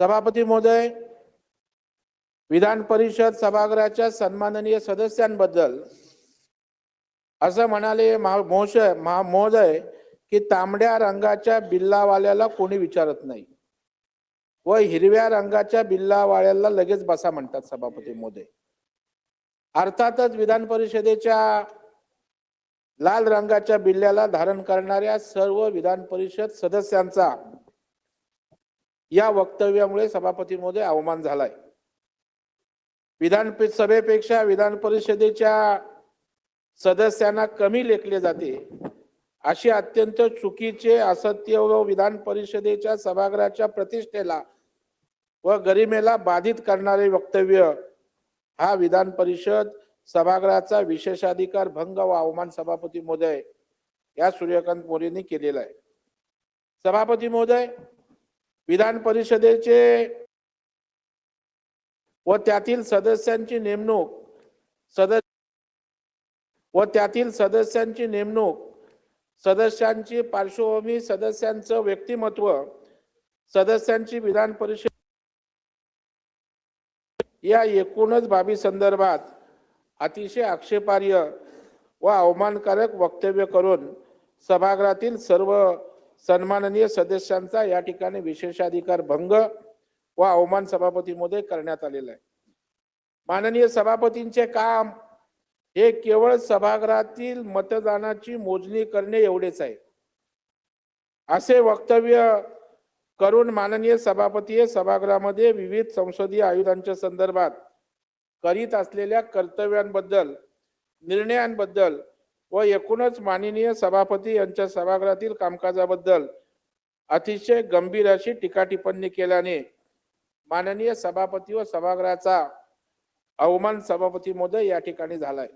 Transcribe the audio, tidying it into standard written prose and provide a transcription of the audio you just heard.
सभापती महोदय, विधान परिषद सभागृहाच्या सन्माननीय सदस्यांबद्दल असं म्हणाले महोदय की तांबड्या रंगाच्या बिल्लावाल्याला कोणी विचारत नाही व हिरव्या रंगाच्या बिल्लावाल्याला लगेच बसा म्हणतात सभापती महोदय। अर्थातच विधान परिषदेच्या लाल रंगाच्या बिल्ल्याला धारण करणाऱ्या सर्व विधान परिषद सदस्यांचा या वक्तव्यामुळे सभापती महोदय अवमान झालाय। विधान सभेपेक्षा विधान परिषदेच्या सदस्यांना कमी लेखले जाते अशी अत्यंत चुकीचे असत्य व विधान परिषदेच्या सभागृहाच्या प्रतिष्ठेला व गरिमेला बाधित करणारे वक्तव्य हा विधान परिषद सभागृहाचा विशेषाधिकार भंग व अवमान सभापती महोदय या सूर्यकांत मोरेंनी केलेला आहे। सभापती महोदय, विधान परिषदेचे व त्यातील सदस्यांची नेमणूक सदस्यांची पार्श्वभूमी, सदस्यांचं व्यक्तिमत्व, सदस्यांची विधान परिषद या एकूणच बाबी संदर्भात अतिशय आक्षेपार्ह व अवमानकारक वक्तव्य करून सभागृहातील सर्व सन्माननीय सदस्यांचा या ठिकाणी विशेषाधिकार भंग व अवमान सभापती महोदय करण्यात आलेला आहे। माननीय सभापतींचे काम हे केवळ सभागृहातील मतदानाची मोजणी करणे एवढेच आहे। असे वक्तव्य करून माननीय सभापती सभागृहामध्ये विविध संसदीय आयुधांच्या संदर्भात करीत असलेल्या कर्तव्यांबद्दल, निर्णयांबद्दल व एकूणच माननीय सभापती यांच्या सभागृहातील कामकाजाबद्दल अतिशय गंभीर अशी टीका टिप्पणी केल्याने माननीय सभापती व सभागृहाचा अवमान सभापती महोदय या ठिकाणी झालाय।